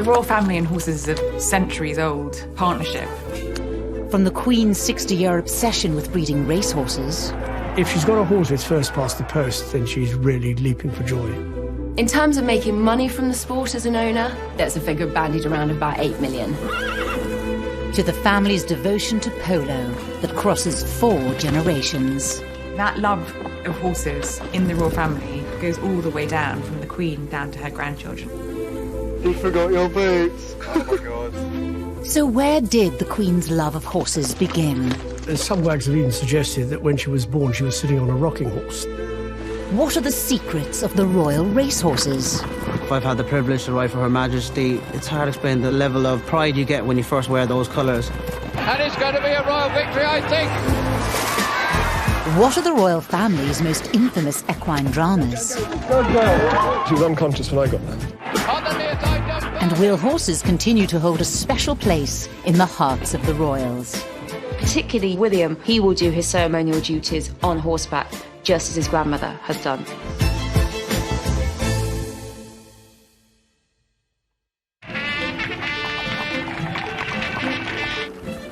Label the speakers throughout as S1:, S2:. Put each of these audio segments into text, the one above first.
S1: The royal family and horses is a centuries-old partnership.
S2: From the Queen's 60-year obsession with breeding racehorses.
S3: If she's got a horse that's first past the post, then she's really leaping for joy.
S4: In terms of making money from the sport as an owner, there's a figure bandied around of about 8 million.
S2: To the family's devotion to polo that crosses 4 generations.
S1: That love of horses in the royal family goes all the way down, from the Queen down to her grandchildren.
S5: You forgot your boots. Oh my God.
S2: So where did the Queen's love of horses begin?
S3: Some wags have even suggested that when she was born, she was sitting on a rocking horse.
S2: What are the secrets of the royal racehorses?
S6: I've had the privilege to ride for Her Majesty. It's hard to explain the level of pride you get when you first wear those colours.
S7: And it's going to be a royal victory, I think.
S2: What are the royal family's most infamous equine dramas?
S5: She was unconscious when I got there.
S2: And will horses continue to hold a special place in the hearts of the royals?
S4: Particularly William, he will do his ceremonial duties on horseback, just as his grandmother has done.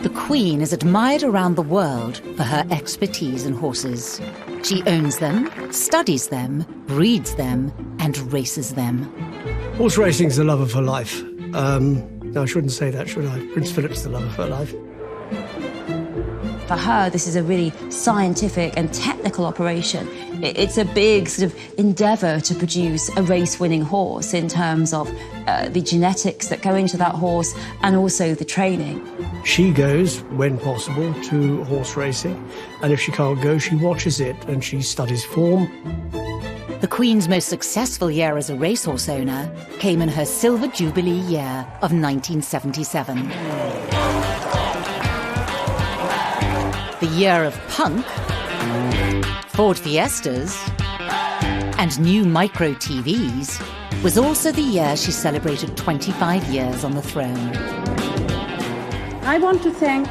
S2: The Queen is admired around the world for her expertise in horses. She owns them, studies them, breeds them, and races them.
S3: Horse racing is the love of her life. No, I shouldn't say that, should I? Prince Philip's the love of her life.
S8: For her, this is a really scientific and technical operation. It's a big sort of endeavour to produce a race-winning horse in terms of the genetics that go into that horse and also the training.
S3: She goes, when possible, to horse racing, and if she can't go, she watches it and she studies form.
S2: The Queen's most successful year as a racehorse owner came in her Silver Jubilee year of 1977. The year of punk, Ford Fiestas, and new micro TVs was also the year she celebrated 25 years on the throne.
S9: I want to thank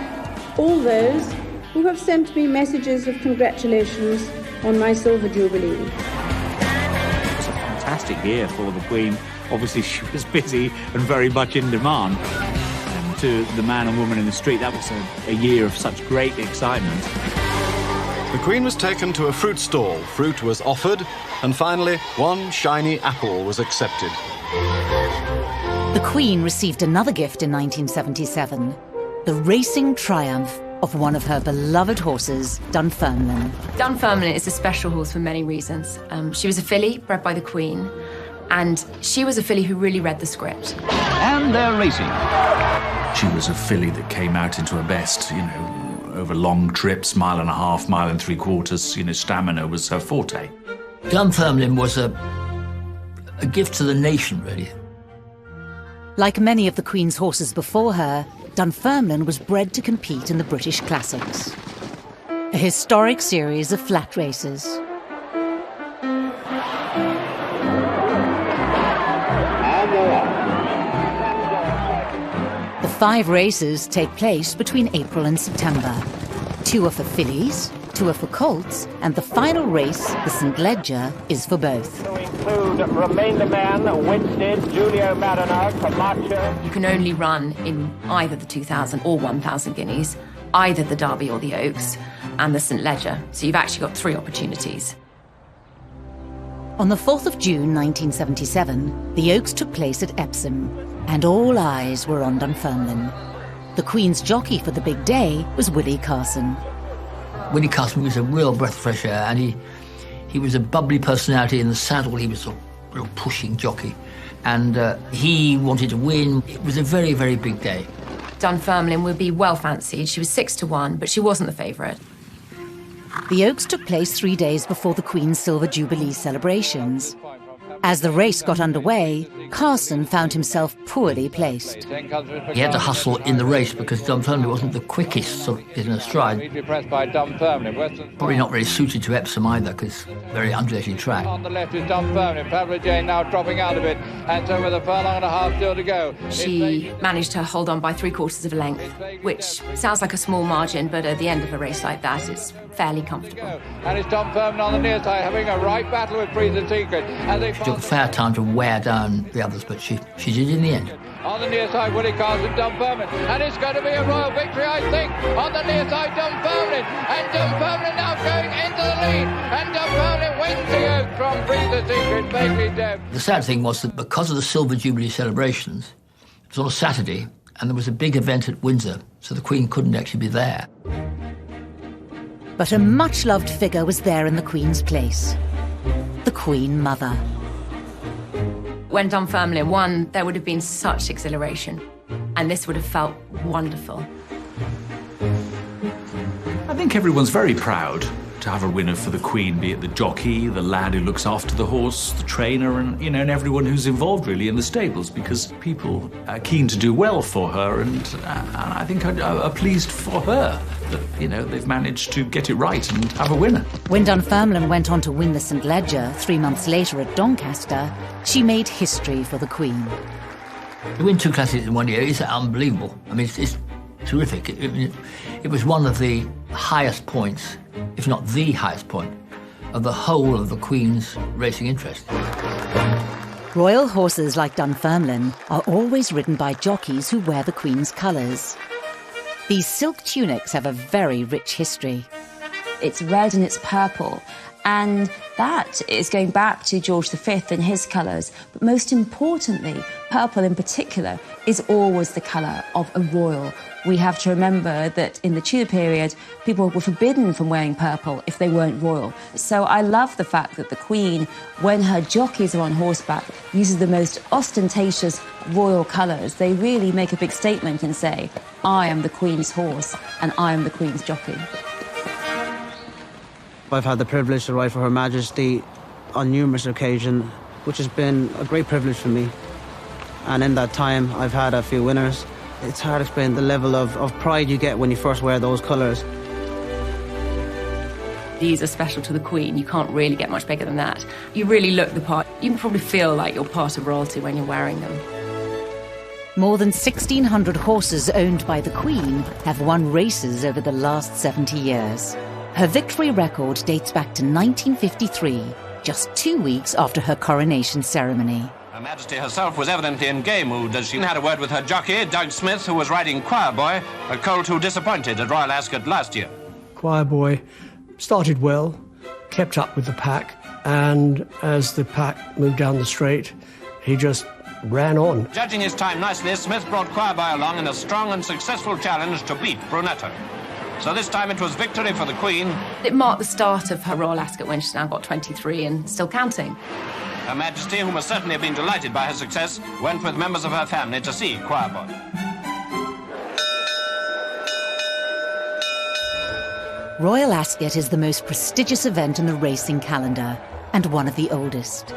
S9: all those who have sent me messages of congratulations on my Silver Jubilee.
S10: It was a fantastic year for the Queen. Obviously, she was busy and very much in demand. To the man and woman in the street, that was a year of such great excitement.
S11: The Queen was taken to a fruit stall, fruit was offered, and finally, one shiny apple was accepted.
S2: The Queen received another gift in 1977, the racing triumph of one of her beloved horses, Dunfermline.
S4: Dunfermline is a special horse for many reasons. She was a filly bred by the Queen, and she was a filly who really read the script.
S12: And they're racing.
S13: She was a filly that came out into her best, over long trips, 1.5 miles, 1.75 miles, stamina was her forte.
S12: Dunfermline was a gift to the nation, really.
S2: Like many of the Queen's horses before her, Dunfermline was bred to compete in the British Classics, a historic series of flat races. The 5 races take place between April and September. 2 are for fillies, 2 are for colts, and the final race, the St. Leger, is for both.
S7: Include Remain the Man, Winstead, Julio Mariner, Camacho.
S4: You can only run in either the 2,000 or 1,000 guineas, either the Derby or the Oaks, and the St. Leger. So you've actually got 3 opportunities.
S2: On the 4th of June 1977, the Oaks took place at Epsom, and all eyes were on Dunfermline. The Queen's jockey for the big day was Willie Carson.
S12: Willie Carson was a real breath of fresh air, and he was a bubbly personality in the saddle. He was a real pushing jockey, and he wanted to win. It was a very, very big day.
S4: Dunfermline would be well fancied. She was 6-1, but she wasn't the favourite.
S2: The Oaks took place 3 days before the Queen's Silver Jubilee celebrations. As the race got underway, Carson found himself poorly placed.
S12: He had to hustle in the race because Dunfermline wasn't the quickest sort of in a stride. Probably not very suited to Epsom either, because very undulating track.
S7: On the left is Dunfermline. Pamela Jane now dropping out a bit, and so with a furlong and a half still to go.
S4: She managed to hold on by 3/4 of a length, which sounds like a small margin, but at the end of a race like that, it's fairly comfortable.
S7: And it's Dunfermline on the near side having a right battle with Freezer Secret.
S12: It took a fair time to wear down the others, but she did in the end.
S7: On the near side, Willie Carson, Dunfermline. And it's going to be a royal victory, I think. On the near side, Dunfermline. And Dunfermline now going into the lead. And Dunfermline wins the Oak from Breathe the Secret, Vaguely Dead.
S12: The sad thing was that because of the Silver Jubilee celebrations, it was on a Saturday, and there was a big event at Windsor, so the Queen couldn't actually be there.
S2: But a much-loved figure was there in the Queen's place. The Queen Mother.
S4: When Dunfermline won, there would have been such exhilaration, and this would have felt wonderful.
S13: I think everyone's very proud to have a winner for the Queen, be it the jockey, the lad who looks after the horse, the trainer, and and everyone who's involved really in the stables, because people are keen to do well for her, and I think are pleased for her that they've managed to get it right and have a winner.
S2: When Dunfermline went on to win the St Leger 3 months later at Doncaster, she made history for the Queen.
S12: To win 2 classics in 1 year is unbelievable. I mean, it's terrific. It was one of the highest points, if not the highest point, of the whole of the Queen's racing interest.
S2: Royal horses like Dunfermline are always ridden by jockeys who wear the Queen's colours. These silk tunics have a very rich history.
S8: It's red and it's purple, and that is going back to George V and his colours. But most importantly, purple in particular is always the colour of a royal. We have to remember that in the Tudor period, people were forbidden from wearing purple if they weren't royal. So I love the fact that the Queen, when her jockeys are on horseback, uses the most ostentatious royal colours. They really make a big statement and say, I am the Queen's horse and I am the Queen's jockey.
S6: I've had the privilege to ride for Her Majesty on numerous occasions, which has been a great privilege for me. And in that time, I've had a few winners. It's hard to explain the level of pride you get when you first wear those colours.
S4: These are special to the Queen. You can't really get much bigger than that. You really look the part. You can probably feel like you're part of royalty when you're wearing them.
S2: More than 1,600 horses owned by the Queen have won races over the last 70 years. Her victory record dates back to 1953, just 2 weeks after her coronation ceremony.
S14: Her Majesty herself was evidently in gay mood as she had a word with her jockey, Doug Smith, who was riding Choir Boy, a colt who disappointed at Royal Ascot last year.
S3: Choir Boy started well, kept up with the pack, and as the pack moved down the straight, he just ran on.
S14: Judging his time nicely, Smith brought Choir Boy along in a strong and successful challenge to beat Brunetto. So this time it was victory for the Queen.
S4: It marked the start of her Royal Ascot when she's now got 23 and still counting.
S14: Her Majesty, who must certainly have been delighted by her success, went with members of her family to see Choir Boy.
S2: Royal Ascot is the most prestigious event in the racing calendar and one of the oldest.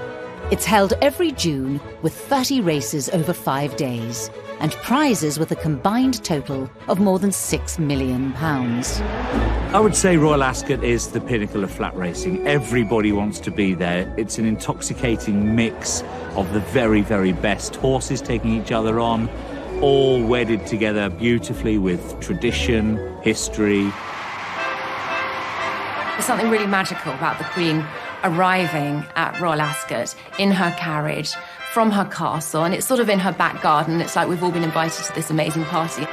S2: It's held every June with 30 races over 5 days and prizes with a combined total of more than £6 million.
S10: I would say Royal Ascot is the pinnacle of flat racing. Everybody wants to be there. It's an intoxicating mix of the very, very best horses taking each other on, all wedded together beautifully with tradition, history.
S4: There's something really magical about the Queen arriving at Royal Ascot in her carriage from her castle, and it's sort of in her back garden. It's like we've all been invited to this amazing party.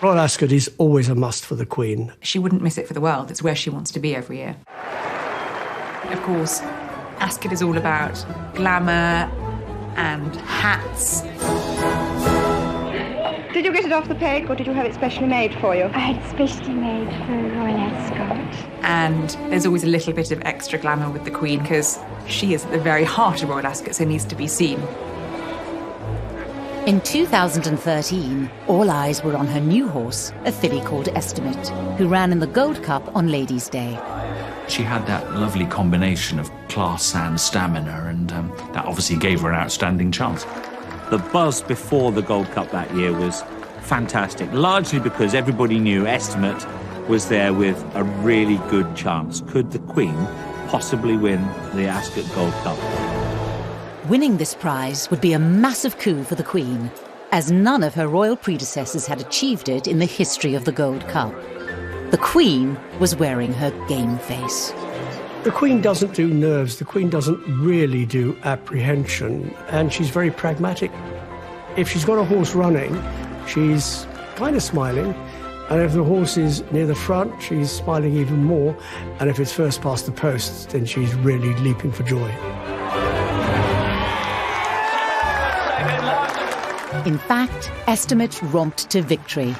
S3: Royal Ascot is always a must for the Queen.
S1: She wouldn't miss it for the world. It's where she wants to be every year. Of course, Ascot is all about glamour and hats.
S15: Did you get it off the peg, or did you have it specially made for you?
S16: I had it specially made for Royal Ascot.
S1: And there's always a little bit of extra glamour with the Queen because she is at the very heart of Royal Ascot, so needs to be seen.
S2: In 2013, all eyes were on her new horse, a filly called Estimate, who ran in the Gold Cup on Ladies' Day.
S13: She had that lovely combination of class and stamina, and that obviously gave her an outstanding chance.
S10: The buzz before the Gold Cup that year was fantastic, largely because everybody knew Estimate was there with a really good chance. Could the Queen possibly win the Ascot Gold Cup?
S2: Winning this prize would be a massive coup for the Queen, as none of her royal predecessors had achieved it in the history of the Gold Cup. The Queen was wearing her game face.
S3: The Queen doesn't do nerves, the Queen doesn't really do apprehension, and she's very pragmatic. If she's got a horse running, she's kind of smiling, and if the horse is near the front, she's smiling even more, and if it's first past the posts, then she's really leaping for joy.
S2: In fact, Estimate romped to victory.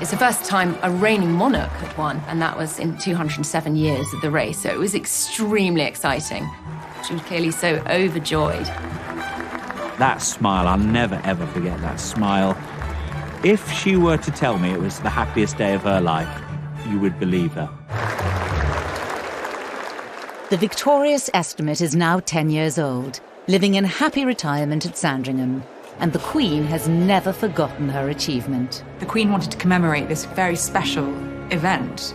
S4: It's the first time a reigning monarch had won, and that was in 207 years of the race, so it was extremely exciting. She was clearly so overjoyed.
S10: That smile, I'll never ever forget that smile. If she were to tell me it was the happiest day of her life, you would believe her.
S2: The victorious Estimate is now 10 years old, living in happy retirement at Sandringham. And the Queen has never forgotten her achievement.
S1: The Queen wanted to commemorate this very special event.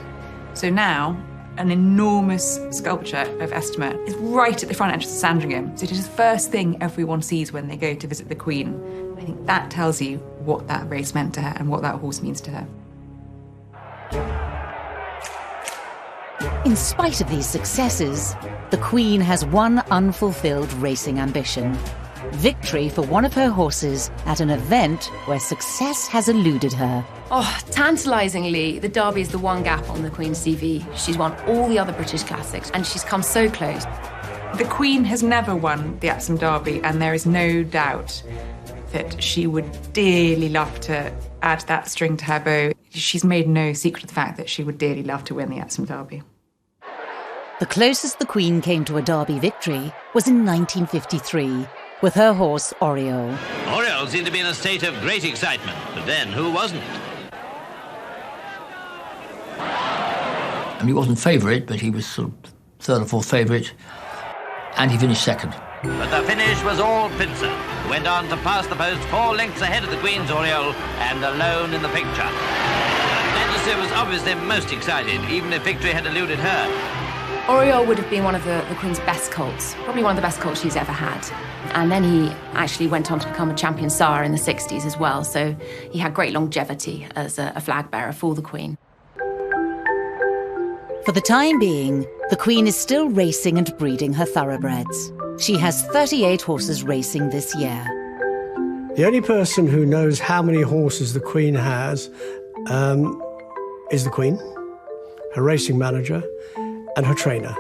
S1: So now, an enormous sculpture of Estimate is right at the front entrance of Sandringham. So it is the first thing everyone sees when they go to visit the Queen. I think that tells you what that race meant to her and what that horse means to her.
S2: In spite of these successes, the Queen has one unfulfilled racing ambition. Victory for one of her horses at an event where success has eluded her.
S4: Oh, tantalisingly, the Derby is the one gap on the Queen's CV. She's won all the other British classics, and she's come so close.
S1: The Queen has never won the Epsom Derby, and there is no doubt that she would dearly love to add that string to her bow. She's made no secret of the fact that she would dearly love to win the Epsom Derby.
S2: The closest the Queen came to a Derby victory was in 1953, with her horse Oriole.
S14: Oriole seemed to be in a state of great excitement, but then who wasn't?
S12: And he wasn't favourite, but he was sort of third or fourth favourite, and he finished second.
S14: But the finish was all Pincer, who went on to pass the post 4 lengths ahead of the Queen's Oriole and alone in the picture. Landisser was obviously most excited, even if victory had eluded her.
S4: Oriole would have been one of the Queen's best colts, probably one of the best colts she's ever had. And then he actually went on to become a champion sire in the 60s as well, so he had great longevity as a flag bearer for the Queen.
S2: For the time being, the Queen is still racing and breeding her thoroughbreds. She has 38 horses racing this year.
S3: The only person who knows how many horses the Queen has is the Queen, her racing manager, and her trainer.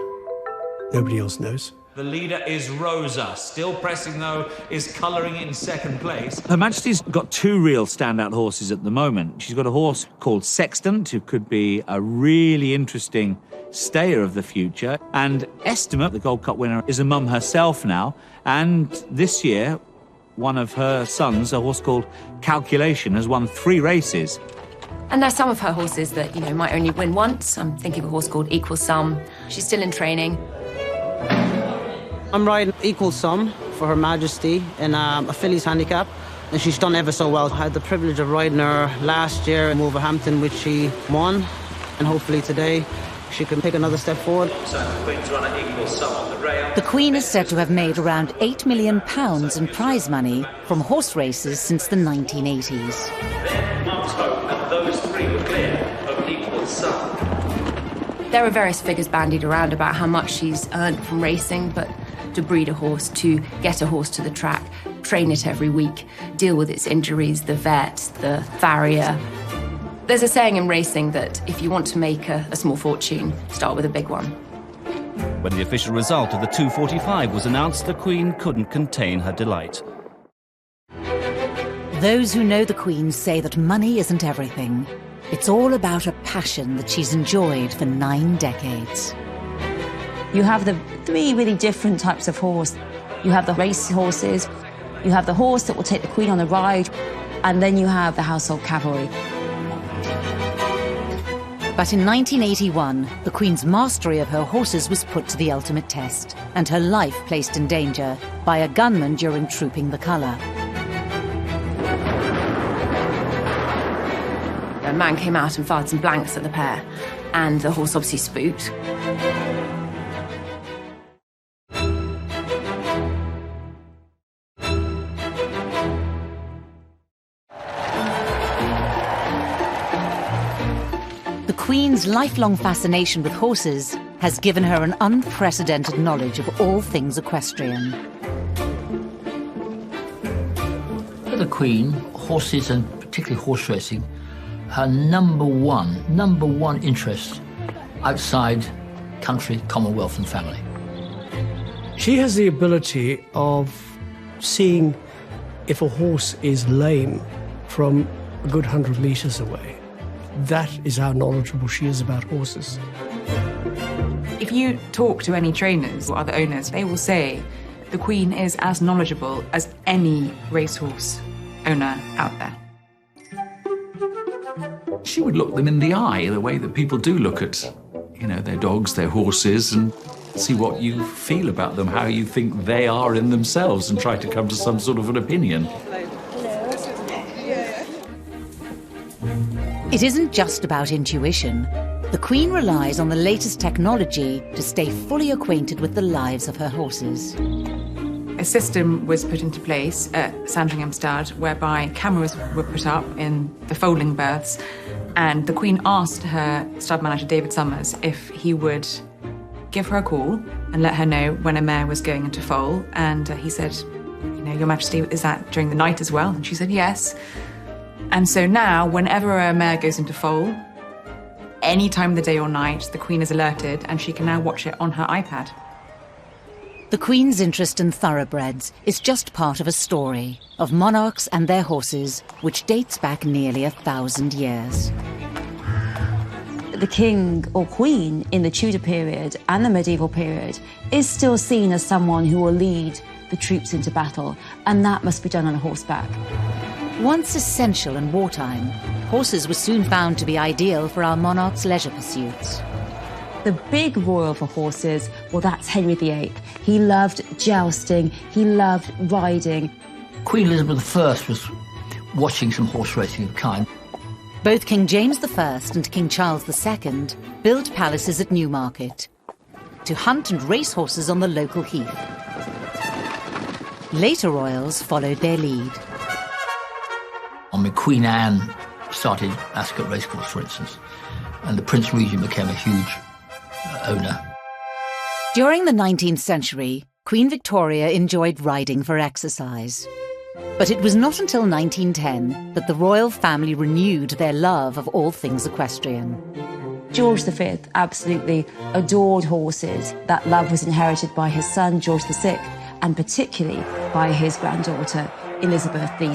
S3: Nobody else knows.
S13: The leader is Rosa. Still pressing, though, is colouring in second place.
S10: Her Majesty's got 2 real standout horses at the moment. She's got a horse called Sextant, who could be a really interesting stayer of the future. And Estimate, the Gold Cup winner, is a mum herself now. And this year, one of her sons, a horse called Calculation, has won 3 races.
S4: And there's some of her horses that, you know, might only win once. I'm thinking of a horse called Equal Sum. She's still in training.
S6: I'm riding Equal Sum for Her Majesty in a fillies handicap, and she's done ever so well. I had the privilege of riding her last year in Wolverhampton, which she won, and hopefully today she can take another step forward.
S13: So the Queen's runner Equal Sum on the rail.
S2: The Queen is said to have made around £8 million in prize money from horse races since the 1980s.
S13: Then Mark's Hope, and those 3 were clear of Equal Sum.
S4: There are various figures bandied around about how much she's earned from racing, but to breed a horse, to get a horse to the track, train it every week, deal with its injuries, the vet, the farrier. There's a saying in racing that if you want to make a small fortune, start with a big one.
S17: When the official result of the 2:45 was announced, the Queen couldn't contain her delight.
S2: Those who know the Queen say that money isn't everything. It's all about a passion that she's enjoyed for 9 decades.
S8: You have the 3 really different types of horse. You have the race horses, you have the horse that will take the Queen on a ride, and then you have the household cavalry.
S2: But in 1981, the Queen's mastery of her horses was put to the ultimate test, and her life placed in danger by a gunman during trooping the colour.
S4: A man came out and fired some blanks at the pair, and the horse obviously spooked.
S2: The Queen's lifelong fascination with horses has given her an unprecedented knowledge of all things equestrian.
S12: For the Queen, horses and particularly horse racing, her number one interest outside country, Commonwealth and family.
S3: She has the ability of seeing if a horse is lame from a good 100 metres away. That is how knowledgeable she is about horses.
S1: If you talk to any trainers or other owners, they will say the Queen is as knowledgeable as any racehorse owner out there.
S13: She would look them in the eye, the way that people do look at, their dogs, their horses, and see what you feel about them, how you think they are in themselves, and try to come to some sort of an opinion.
S2: It isn't just about intuition. The Queen relies on the latest technology to stay fully acquainted with the lives of her horses.
S1: A system was put into place at Sandringham Stud whereby cameras were put up in the foaling berths, and the Queen asked her stud manager David Summers if he would give her a call and let her know when a mare was going into foal, and he said, Your Majesty, is that during the night as well? And she said yes. And so now, whenever a mare goes into foal, any time of the day or night, the Queen is alerted and she can now watch it on her iPad.
S2: The Queen's interest in thoroughbreds is just part of a story of monarchs and their horses, which dates back nearly 1,000 years.
S8: The king or queen in the Tudor period and the medieval period is still seen as someone who will lead the troops into battle, and that must be done on a horseback.
S2: Once essential in wartime, horses were soon found to be ideal for our monarch's leisure pursuits.
S8: The big royal for horses, well, that's Henry VIII. He loved jousting, he loved riding.
S12: Queen Elizabeth I was watching some horse racing of kind.
S2: Both King James I and King Charles II built palaces at Newmarket to hunt and race horses on the local heath. Later royals followed their lead.
S12: Queen Anne started Ascot Racecourse, for instance, and the Prince Regent became a huge owner.
S2: During the 19th century, Queen Victoria enjoyed riding for exercise. But it was not until 1910 that the royal family renewed their love of all things equestrian.
S8: George V absolutely adored horses. That love was inherited by his son, George VI, and particularly by his granddaughter, Elizabeth II.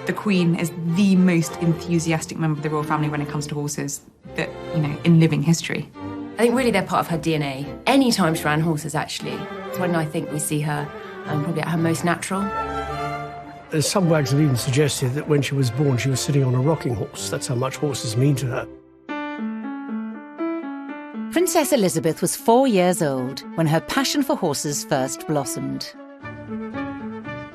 S1: The Queen is the most enthusiastic member of the royal family when it comes to horses that, in living history.
S4: I think really they're part of her DNA. Any time she ran horses, actually. It's when I think we see her probably at her most natural.
S3: Some wags have even suggested that when she was born, she was sitting on a rocking horse. That's how much horses mean to her.
S2: Princess Elizabeth was 4 years old when her passion for horses first blossomed.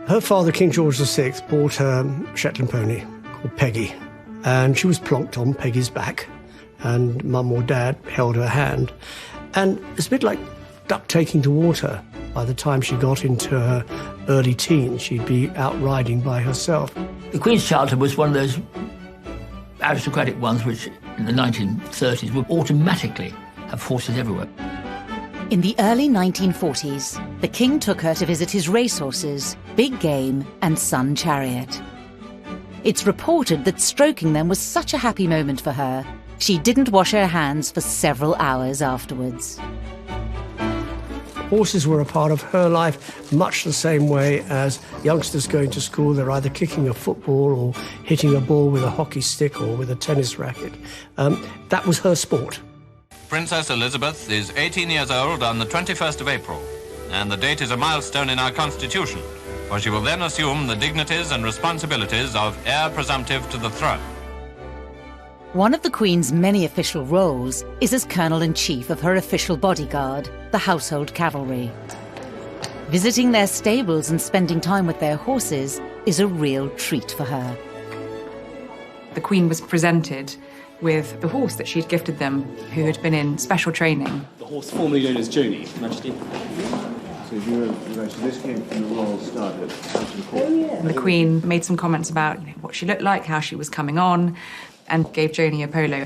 S3: Her father, King George VI, bought her a Shetland pony called Peggy, and she was plonked on Peggy's back, and Mum or Dad held her hand. And it's a bit like duck taking to water. By the time she got into her early teens, she'd be out riding by herself.
S12: The Queen's childhood was one of those aristocratic ones which, in the 1930s, would automatically have horses everywhere.
S2: In the early 1940s, the King took her to visit his racehorses, Big Game and Sun Chariot. It's reported that stroking them was such a happy moment for her, she didn't wash her hands for several hours afterwards.
S3: Horses were a part of her life much the same way as youngsters going to school. They're either kicking a football or hitting a ball with a hockey stick or with a tennis racket. That was her sport.
S18: Princess Elizabeth is 18 years old on the 21st of April, and the date is a milestone in our Constitution, for she will then assume the dignities and responsibilities of heir presumptive to the throne.
S2: One of the Queen's many official roles is as Colonel-in-Chief of her official bodyguard, the Household Cavalry. Visiting their stables and spending time with their horses is a real treat for her.
S1: The Queen was presented with the horse that she'd gifted them, who had been in special training.
S19: The horse formerly known as Joni, Majesty.
S5: So this came from the Royal Stud at Hampton Court.
S1: And the Queen made some comments about what she looked like, how she was coming on, and gave Joni a polo.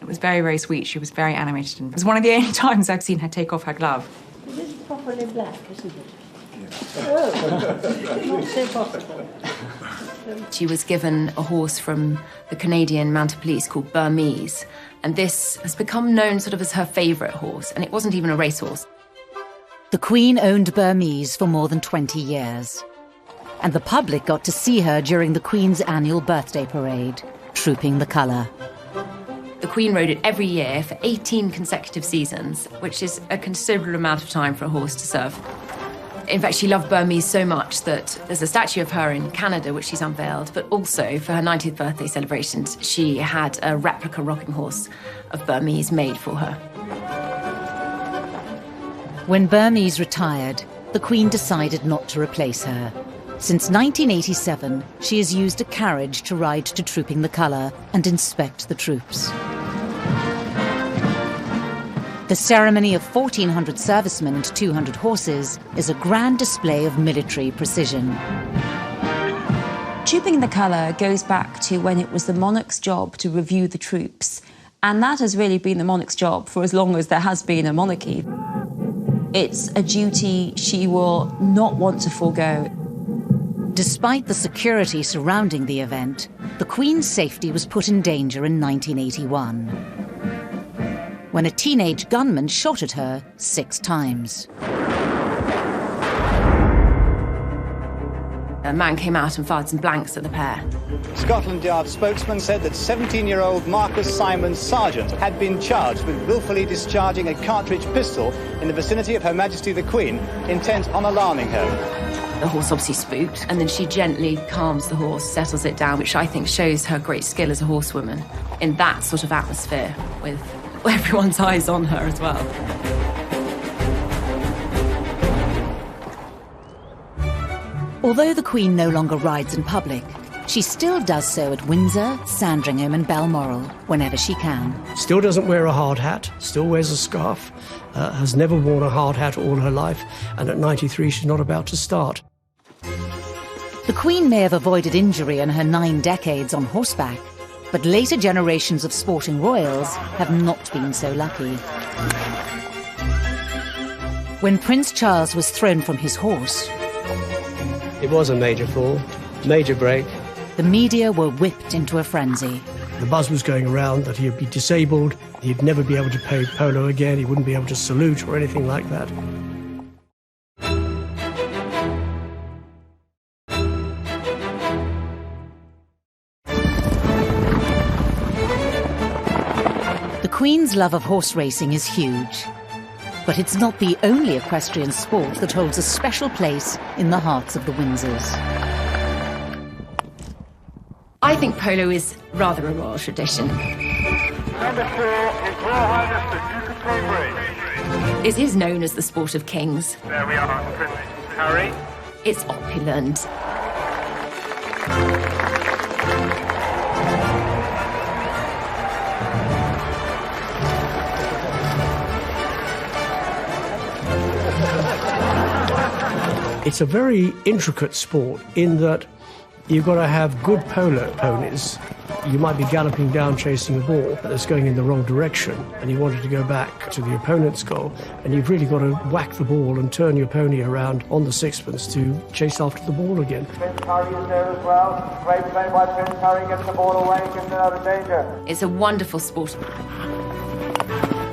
S1: It was very, very sweet. She was very animated. And it was one of the only times I've seen her take off her glove.
S9: It is properly black, isn't it? Oh, not so possible.
S4: She was given a horse from the Canadian Mounted Police called Burmese, and this has become known sort of as her favourite horse, and it wasn't even a racehorse.
S2: The Queen owned Burmese for more than 20 years, and the public got to see her during the Queen's annual birthday parade, trooping the colour.
S4: The Queen rode it every year for 18 consecutive seasons, which is a considerable amount of time for a horse to serve. In fact, she loved Burmese so much that there's a statue of her in Canada, which she's unveiled, but also for her 90th birthday celebrations, she had a replica rocking horse of Burmese made for her.
S2: When Burmese retired, the Queen decided not to replace her. Since 1987, she has used a carriage to ride to Trooping the Colour and inspect the troops. The ceremony of 1,400 servicemen and 200 horses is a grand display of military precision.
S8: Trooping the Colour goes back to when it was the monarch's job to review the troops, and that has really been the monarch's job for as long as there has been a monarchy. It's a duty she will not want to forego.
S2: Despite the security surrounding the event, the Queen's safety was put in danger in 1981. When a teenage gunman shot at her 6 times.
S4: A man came out and fired some blanks at the pair.
S20: Scotland Yard spokesman said that 17-year-old Marcus Simon Sargent had been charged with willfully discharging a cartridge pistol in the vicinity of Her Majesty the Queen, intent on alarming her.
S4: The horse obviously spooked, and then she gently calms the horse, settles it down, which I think shows her great skill as a horsewoman in that sort of atmosphere with everyone's eyes on her as well.
S2: Although the Queen no longer rides in public, she still does so at Windsor, Sandringham and Balmoral whenever she can.
S3: Still doesn't wear a hard hat, still wears a scarf, has never worn a hard hat all her life, and at 93 she's not about to start.
S2: The Queen may have avoided injury in her 9 decades on horseback, but later generations of sporting royals have not been so lucky. When Prince Charles was thrown from his horse,
S3: it was a major fall, major break.
S2: The media were whipped into a frenzy.
S3: The buzz was going around that he'd be disabled, he'd never be able to play polo again, he wouldn't be able to salute or anything like that.
S2: The Queen's love of horse racing is huge, but it's not the only equestrian sport that holds a special place in the hearts of the Windsors.
S4: I think polo is rather a royal tradition.
S21: Number 4 is Royal Highness the Duke of Cambridge.
S4: It is known as the sport of kings.
S21: There we are, Prince Harry.
S4: It's opulent.
S3: It's a very intricate sport in that you've got to have good polo ponies. You might be galloping down chasing a ball that's going in the wrong direction and you wanted to go back to the opponent's goal, and you've really got to whack the ball and turn your pony around on the sixpence to chase after the ball again.
S21: Prince Harry is there as well. Great play by Prince Harry, gets the ball away, gets it out of danger.
S4: It's a wonderful sport.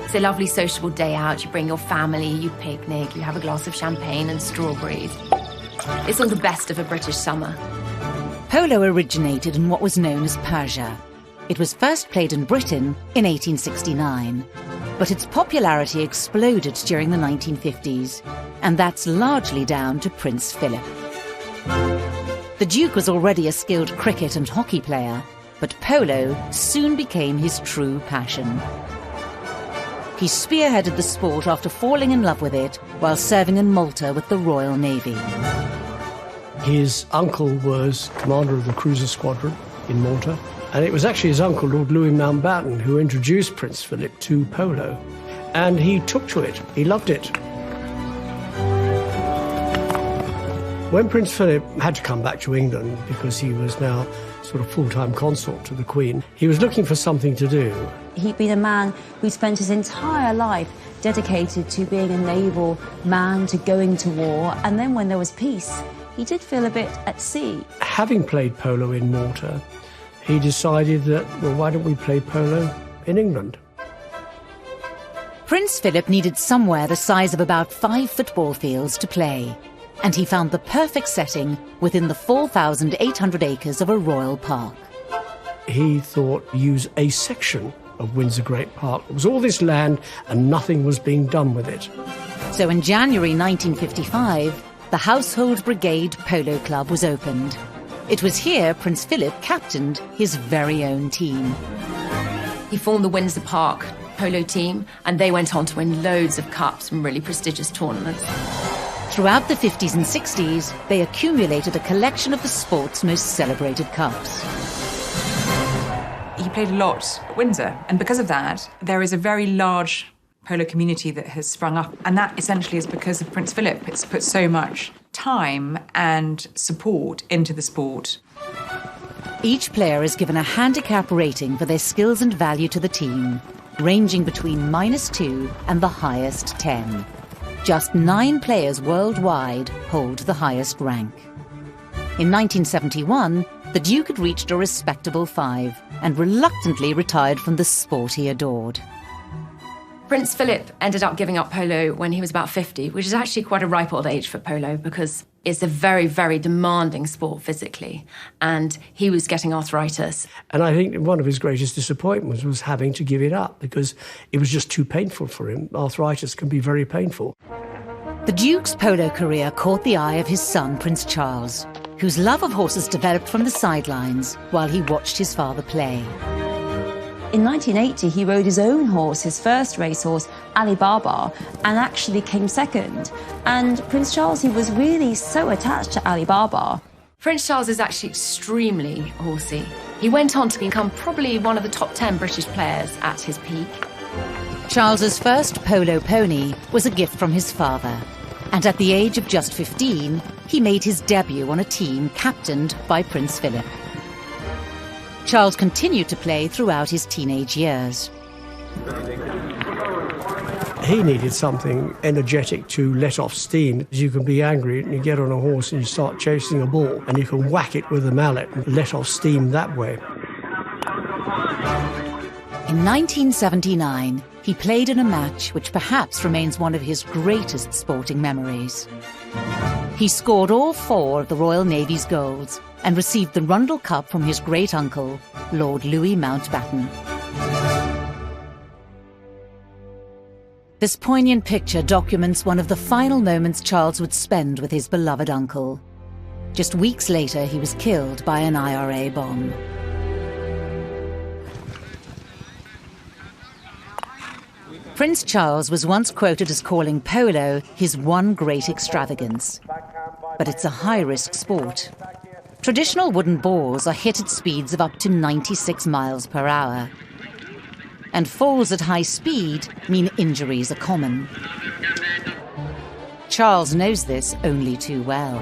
S4: It's a lovely sociable day out. You bring your family, you picnic, you have a glass of champagne and strawberries. It's all the best of a British summer.
S2: Polo originated in what was known as Persia. It was first played in Britain in 1869, but its popularity exploded during the 1950s, and that's largely down to Prince Philip. The Duke was already a skilled cricket and hockey player, but polo soon became his true passion. He spearheaded the sport after falling in love with it while serving in Malta with the Royal Navy.
S3: His uncle was commander of the cruiser squadron in Malta, and it was actually his uncle, Lord Louis Mountbatten, who introduced Prince Philip to polo. And he took to it. He loved it. When Prince Philip had to come back to England, because he was now sort of full-time consort to the Queen, he was looking for something to do.
S8: He'd been a man who spent his entire life dedicated to being a naval man, to going to war, and then when there was peace, he did feel a bit at sea.
S3: Having played polo in Malta, he decided that, well, why don't we play polo in England?
S2: Prince Philip needed somewhere the size of about 5 football fields to play, and he found the perfect setting within the 4,800 acres of a royal park.
S3: He thought, use a section of Windsor Great Park. It was all this land and nothing was being done with it.
S2: So in January 1955, the Household Brigade Polo Club was opened. It was here Prince Philip captained his very own team.
S4: He formed the Windsor Park polo team, and they went on to win loads of cups and really prestigious tournaments.
S2: Throughout the 50s and 60s, they accumulated a collection of the sport's most celebrated cups.
S1: He played a lot at Windsor, and because of that, there is a very large polo community that has sprung up, and that essentially is because of Prince Philip. It's put so much time and support into the sport.
S2: Each player is given a handicap rating for their skills and value to the team, ranging between -2 and the highest 10. Just 9 players worldwide hold the highest rank. In 1971, the Duke had reached a respectable 5 and reluctantly retired from the sport he adored.
S4: Prince Philip ended up giving up polo when he was about 50, which is actually quite a ripe old age for polo because it's a very, very demanding sport physically, and he was getting arthritis.
S3: And I think one of his greatest disappointments was having to give it up because it was just too painful for him. Arthritis can be very painful.
S2: The Duke's polo career caught the eye of his son, Prince Charles, whose love of horses developed from the sidelines while he watched his father play.
S8: In 1980, he rode his own horse, his first racehorse, Ali Baba, and actually came second. And Prince Charles, he was really so attached to Ali Baba.
S4: Prince Charles is actually extremely horsey. He went on to become probably one of the top 10 British players at his peak.
S2: Charles's first polo pony was a gift from his father, and at the age of just 15, he made his debut on a team captained by Prince Philip. Charles continued to play throughout his teenage years.
S3: He needed something energetic to let off steam. You can be angry and you get on a horse and you start chasing a ball and you can whack it with a mallet and let off steam that way.
S2: In 1979, he played in a match which perhaps remains one of his greatest sporting memories. He scored all 4 of the Royal Navy's goals and received the Rundle Cup from his great-uncle, Lord Louis Mountbatten. This poignant picture documents one of the final moments Charles would spend with his beloved uncle. Just weeks later, he was killed by an IRA bomb. Prince Charles was once quoted as calling polo his one great extravagance. But it's a high-risk sport. Traditional wooden balls are hit at speeds of up to 96 miles per hour. And falls at high speed mean injuries are common. Charles knows this only too well.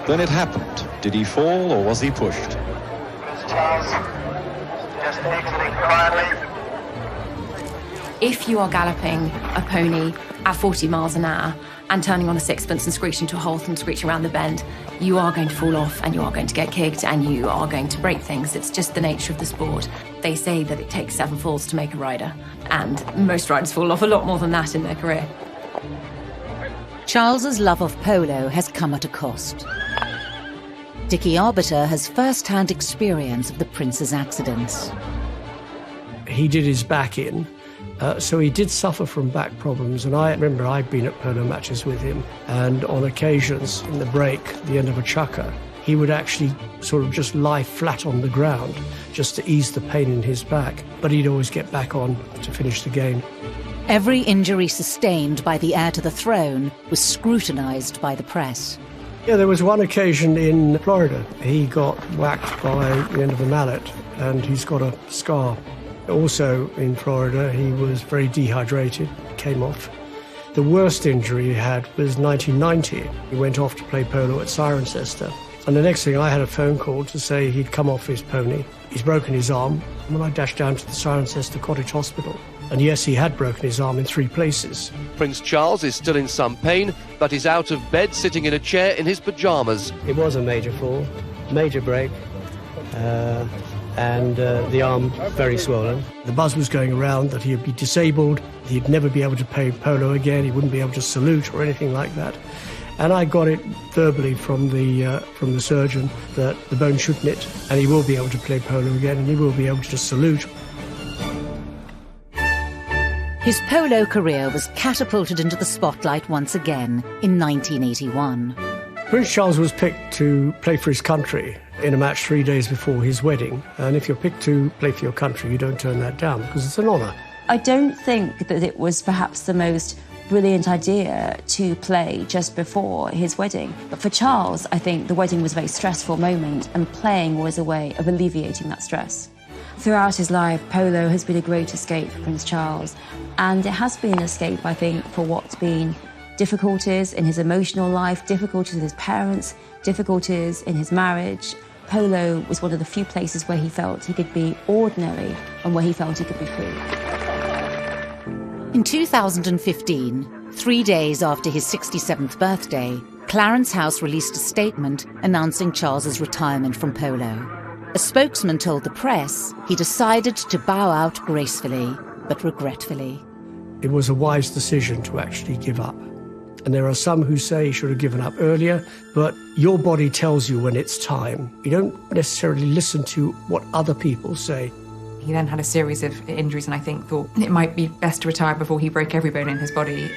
S11: Then it happened. Did he fall or was he pushed?
S21: Charles, just exiting quietly.
S4: If you are galloping a pony at 40 miles an hour and turning on a sixpence and screeching to a halt and screeching around the bend, you are going to fall off and you are going to get kicked and you are going to break things. It's just the nature of the sport. They say that it takes 7 falls to make a rider, and most riders fall off a lot more than that in their career.
S2: Charles's love of polo has come at a cost. Dickie Arbiter has first-hand experience of the Prince's accidents.
S3: He did his back in. So he did suffer from back problems, and I remember I'd been at polo matches with him, and on occasions in the break, the end of a chukker, he would actually sort of just lie flat on the ground just to ease the pain in his back, but he'd always get back on to finish the game.
S2: Every injury sustained by the heir to the throne was scrutinised by the press.
S3: Yeah, there was one occasion in Florida. He got whacked by the end of a mallet, and he's got a scar. Also in Florida, he was very dehydrated, came off, The worst injury he had was 1990. He went off to play polo at Cirencester. And the next thing, I had a phone call to say he'd come off his pony. He's broken his arm. And when I dashed down to the Cirencester Cottage Hospital, and yes, he had broken his arm in 3 places.
S7: Prince Charles is still in some pain, but is out of bed, sitting in a chair in his pyjamas.
S3: It was a major fall, major break, and the arm very swollen. The buzz was going around that he'd be disabled, he'd never be able to play polo again, he wouldn't be able to salute or anything like that. And I got it verbally from the surgeon that the bone should knit, and he will be able to play polo again, and he will be able to salute.
S2: His polo career was catapulted into the spotlight once again in 1981.
S3: Prince Charles was picked to play for his country in a match 3 days before his wedding. And if you're picked to play for your country, you don't turn that down, because it's an honour.
S8: I don't think that it was perhaps the most brilliant idea to play just before his wedding. But for Charles, I think the wedding was a very stressful moment, and playing was a way of alleviating that stress. Throughout his life, polo has been a great escape for Prince Charles, and it has been an escape, I think, for what's been difficulties in his emotional life, difficulties with his parents, difficulties in his marriage. Polo was one of the few places where he felt he could be ordinary and where he felt he could be free.
S2: In 2015, 3 days after his 67th birthday, Clarence House released a statement announcing Charles's retirement from polo. A spokesman told the press he decided to bow out gracefully, but regretfully.
S3: It was a wise decision to actually give up. And there are some who say he should have given up earlier, but your body tells you when it's time. You don't necessarily listen to what other people say.
S1: He then had a series of injuries, and I think thought it might be best to retire before he broke every bone in his body.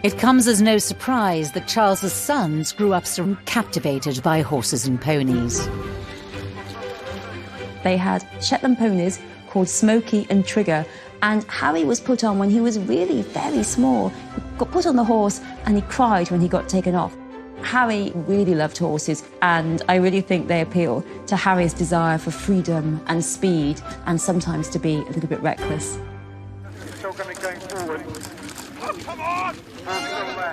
S2: It comes as no surprise that Charles's sons grew up so captivated by horses and ponies.
S8: They had Shetland ponies called Smokey and Trigger, and Harry was put on when he was really very small. He got put on the horse and he cried when he got taken off. Harry really loved horses, and I really think they appeal to Harry's desire for freedom and speed, and sometimes to be a little bit reckless.
S21: Still going forward. Oh, come on!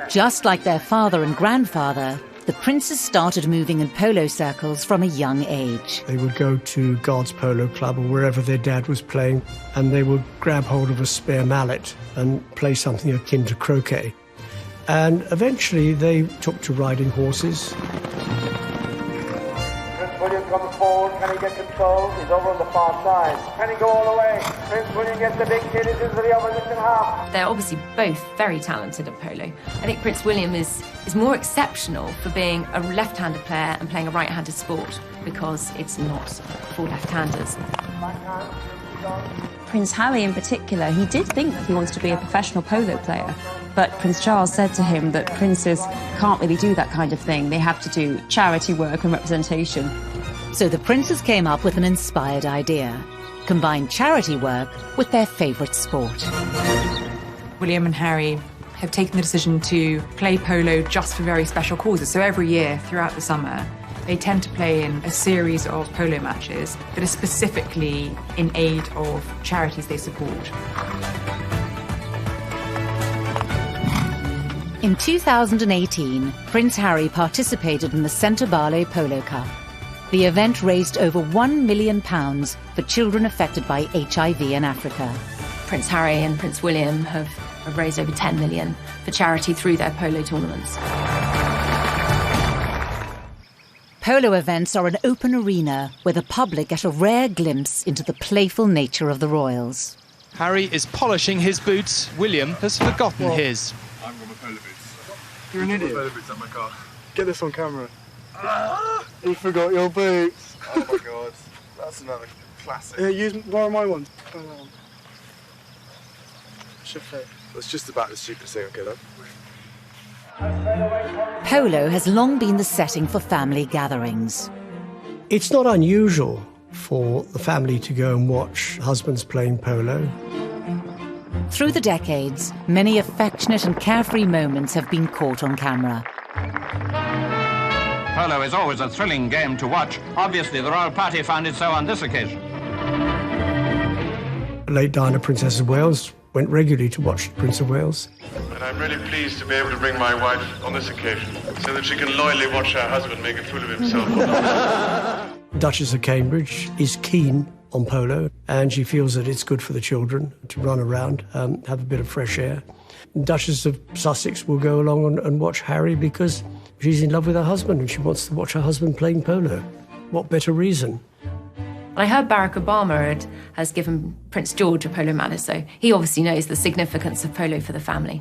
S2: Just like their father and grandfather, the princes started moving in polo circles from a young age.
S3: They would go to Guards Polo Club or wherever their dad was playing, and they would grab hold of a spare mallet and play something akin to croquet. And eventually they took to riding horses.
S21: Prince William comes forward. Can he get control? He's over on the far side. Can he go all the way? Prince William gets the big kid into the opposition half.
S4: They're obviously both very talented at polo. I think Prince William is more exceptional for being a left-handed player and playing a right-handed sport, because it's not for left-handers.
S8: Prince Harry in particular, he did think that he wanted to be a professional polo player, but Prince Charles said to him that princes can't really do that kind of thing. They have to do charity work and representation.
S2: So the princes came up with an inspired idea: combine charity work with their favourite sport.
S1: William and Harry have taken the decision to play polo just for very special causes. So every year throughout the summer, they tend to play in a series of polo matches that are specifically in aid of charities they support.
S2: In 2018, Prince Harry participated in the Centre Barlow Polo Cup. The event raised over £1 million for children affected by HIV in Africa.
S4: Prince Harry and Prince William have raised over 10 million for charity through their polo tournaments.
S2: Polo events are an open arena where the public get a rare glimpse into the playful nature of the royals.
S22: Harry is polishing his boots. William has forgotten his.
S23: I've got my polo boots.
S21: You're an idiot.
S23: Polo boots on my car.
S21: Get this on camera. You forgot your boots.
S23: Oh my god, that's another classic.
S21: Yeah, borrow my ones. Should fit.
S23: It's just about the stupidest thing, okay, though.
S2: Polo has long been the setting for family gatherings.
S3: It's not unusual for the family to go and watch husbands playing polo.
S2: Through the decades, many affectionate and carefree moments have been caught on camera.
S18: Polo is always a thrilling game to watch. Obviously, the royal party found it so on this occasion.
S3: Late Diana, Princess of Wales, went regularly to watch the Prince of Wales.
S23: And I'm really pleased to be able to bring my wife on this occasion so that she can loyally watch her husband make a fool of himself.
S3: Duchess of Cambridge is keen on polo, and she feels that it's good for the children to run around, have a bit of fresh air. Duchess of Sussex will go along and watch Harry because she's in love with her husband and she wants to watch her husband playing polo. What better reason?
S4: I heard Barack Obama has given Prince George a polo medal, so he obviously knows the significance of polo for the family.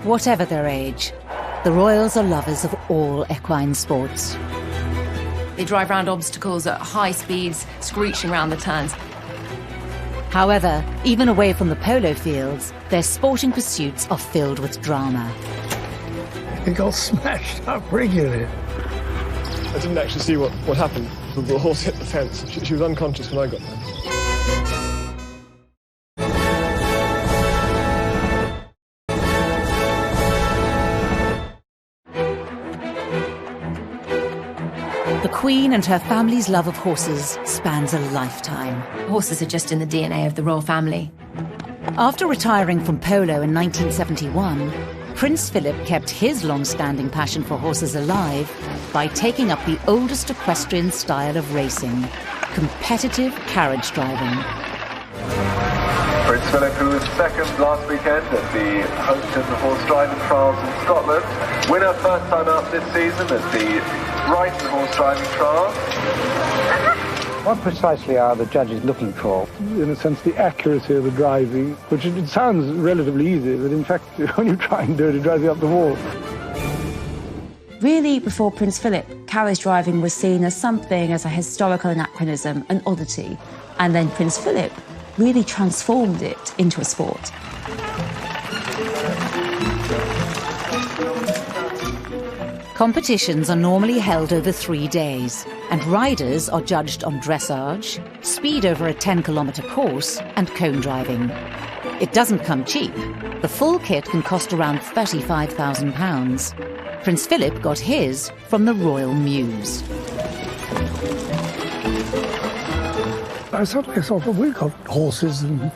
S2: Whatever their age, the royals are lovers of all equine sports.
S4: They drive around obstacles at high speeds, screeching around the turns.
S2: However, even away from the polo fields, their sporting pursuits are filled with drama.
S3: They got smashed up regularly.
S23: I didn't actually see what happened. The horse hit the fence. She was unconscious when I got there.
S2: The Queen and her family's love of horses spans a lifetime.
S4: Horses are just in the DNA of the royal family.
S2: After retiring from polo in 1971, Prince Philip kept his long-standing passion for horses alive by taking up the oldest equestrian style of racing, competitive carriage driving.
S21: Prince Philip, who was second last weekend at the Hopetoun Horse Driving Trials in Scotland. Winner first time out this season at the Brighton Horse Driving Trials.
S14: What precisely are the judges looking for?
S23: In a sense, the accuracy of the driving, which it sounds relatively easy, but in fact, when you try and do it, it drives you up the wall.
S8: Really, before Prince Philip, carriage driving was seen as something, as a historical anachronism, an oddity. And then Prince Philip really transformed it into a sport.
S2: Competitions are normally held over 3 days, and riders are judged on dressage, speed over a 10-kilometre course, and cone driving. It doesn't come cheap. The full kit can cost around £35,000. Prince Philip got his from the Royal Mews.
S23: I suddenly thought, well, we've got horses and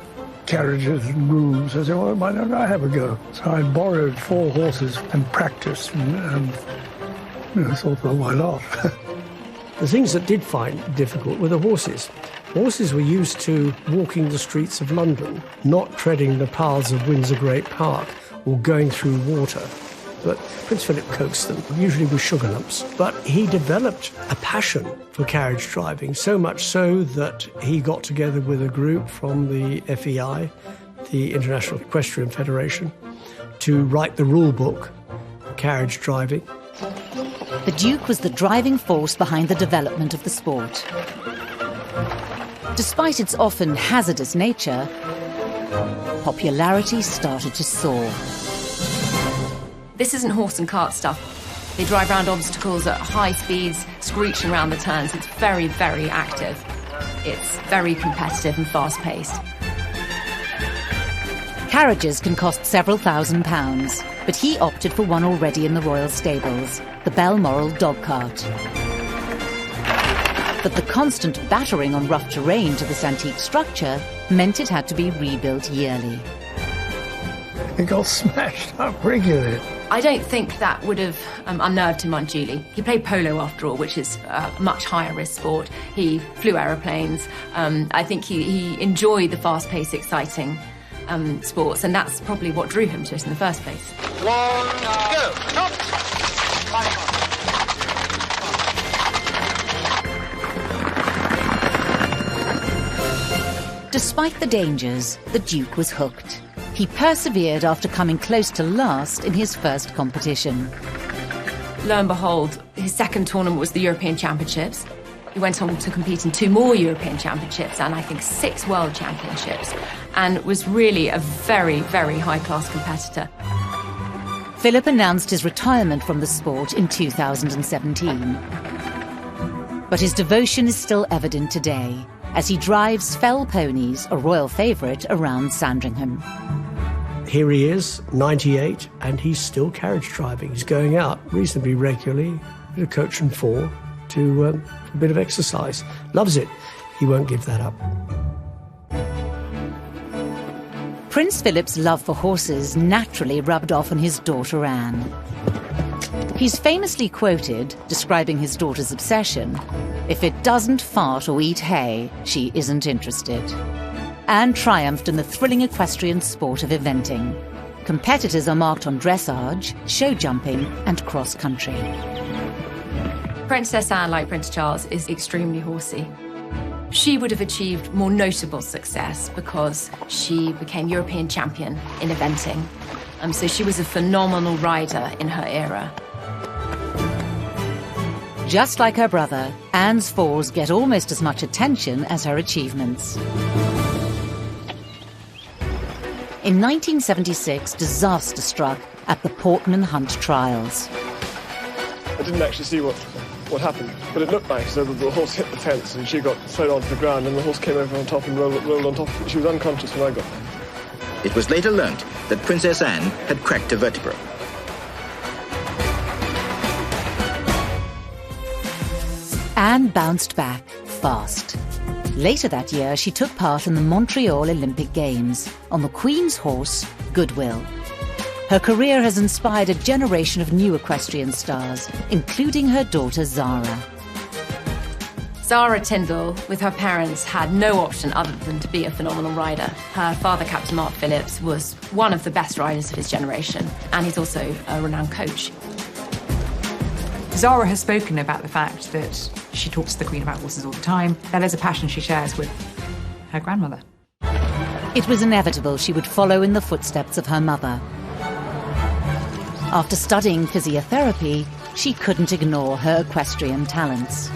S23: carriages and grooms. I said, well, why don't I have a go? So I borrowed 4 horses and practiced, and I thought, well, why not?
S3: The things that did find difficult were the horses. Horses were used to walking the streets of London, not treading the paths of Windsor Great Park or going through water. But Prince Philip coaxed them, usually with sugar lumps. But he developed a passion for carriage driving, so much so that he got together with a group from the FEI, the International Equestrian Federation, to write the rule book, Carriage Driving.
S2: The Duke was the driving force behind the development of the sport. Despite its often hazardous nature, popularity started to soar.
S4: This isn't horse and cart stuff. They drive around obstacles at high speeds, screeching around the turns. It's very, very active. It's very competitive and fast-paced.
S2: Carriages can cost several £1,000s, but he opted for one already in the royal stables, the Balmoral dog cart. But the constant battering on rough terrain to this antique structure meant it had to be rebuilt yearly.
S23: It got smashed up regularly.
S4: I don't think that would have unnerved him unduly. He played polo, after all, which is a much higher risk sport. He flew aeroplanes. I think he enjoyed the fast-paced, exciting sports, and that's probably what drew him to it in the first place.
S21: 1, go! Stop!
S2: Despite the dangers, the Duke was hooked. He persevered after coming close to last in his first competition.
S4: Lo and behold, his second tournament was the European Championships. He went on to compete in 2 more European Championships and I think 6 World Championships, and was really a very, very high-class competitor.
S2: Philip announced his retirement from the sport in 2017. But his devotion is still evident today, as he drives Fell ponies, a royal favourite, around Sandringham.
S3: Here he is, 98, and he's still carriage driving. He's going out reasonably regularly, with a coach and 4, to a bit of exercise. Loves it. he won't give that up.
S2: Prince Philip's love for horses naturally rubbed off on his daughter Anne. He's famously quoted, describing his daughter's obsession, "If it doesn't fart or eat hay, she isn't interested." Anne triumphed in the thrilling equestrian sport of eventing. Competitors are marked on dressage, show jumping, and cross-country.
S4: Princess Anne, like Prince Charles, is extremely horsey. She would have achieved more notable success because she became European champion in eventing. So she was a phenomenal rider in her era.
S2: Just like her brother, Anne's falls get almost as much attention as her achievements. In 1976, disaster struck at the Portman Hunt trials.
S10: I didn't actually see what happened, but it looked like so that the horse hit the fence and she got thrown onto the ground and the horse came over on top and rolled on top of it. She was unconscious when I got there.
S15: It was later learnt that Princess Anne had cracked a vertebra.
S2: Anne bounced back fast. Later that year, she took part in the Montreal Olympic Games on the Queen's horse, Goodwill. Her career has inspired a generation of new equestrian stars, including her daughter Zara.
S4: Zara Tindall, with her parents, had no option other than to be a phenomenal rider. Her father, Captain Mark Phillips, was one of the best riders of his generation, and he's also a renowned coach.
S1: Zara has spoken about the fact that she talks to the Queen about horses all the time. That is a passion she shares with her grandmother.
S2: It was inevitable she would follow in the footsteps of her mother. After studying physiotherapy, she couldn't ignore her equestrian talents.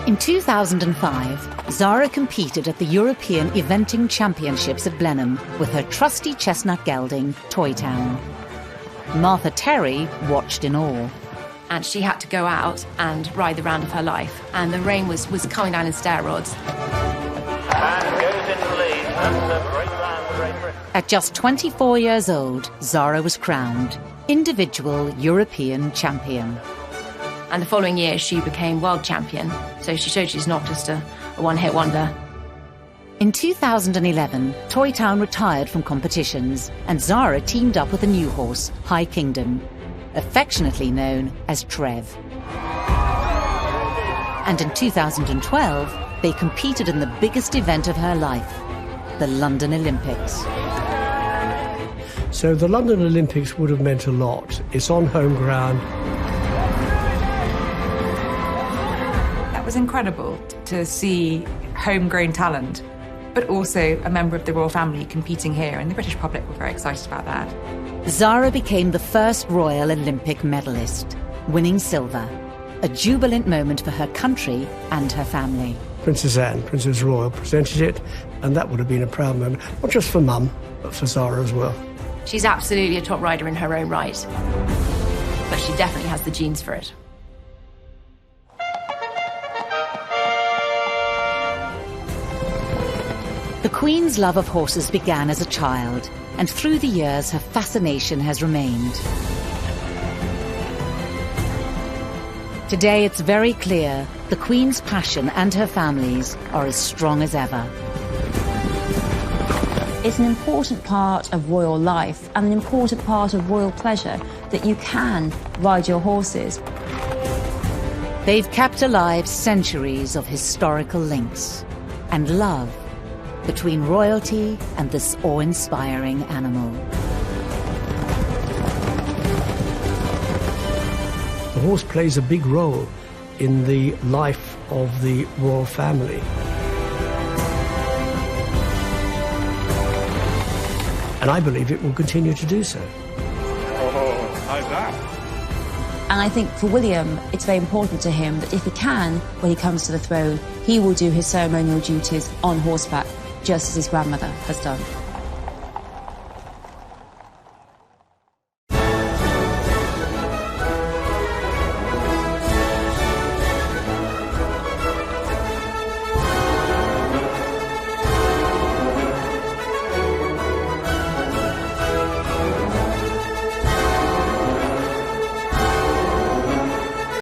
S2: In 2005, Zara competed at the European Eventing Championships at Blenheim with her trusty chestnut gelding, Toy Town. Martha Terry watched in awe.
S4: And she had to go out and ride the round of her life. And the rain was coming down in stair rods.
S2: At just 24 years old, Zara was crowned individual European champion.
S4: And the following year, she became world champion. So she showed she's not just a one-hit wonder.
S2: In 2011, Toy Town retired from competitions, and Zara teamed up with a new horse, High Kingdom, affectionately known as Trev. And in 2012, they competed in the biggest event of her life, the London Olympics.
S3: So the London Olympics would have meant a lot. It's on home ground.
S1: That was incredible to see homegrown talent, but also a member of the royal family competing here, and the British public were very excited about that.
S2: Zara became the first Royal Olympic medalist, winning silver, a jubilant moment for her country and her family.
S3: Princess Anne, Princess Royal, presented it, and that would have been a proud moment, not just for Mum, but for Zara as well.
S4: She's absolutely a top rider in her own right, but she definitely has the genes for it.
S2: The Queen's love of horses began as a child, and through the years her fascination has remained. Today it's very clear the Queen's passion and her family's are as strong as ever.
S8: It's an important part of royal life and an important part of royal pleasure that you can ride your horses.
S2: They've kept alive centuries of historical links and love between royalty and this awe-inspiring animal.
S3: The horse plays a big role in the life of the royal family. And I believe it will continue to do so.
S10: Oh, how's that?
S8: And I think for William, it's very important to him that if he can, when he comes to the throne, he will do his ceremonial duties on horseback, just as his grandmother has done.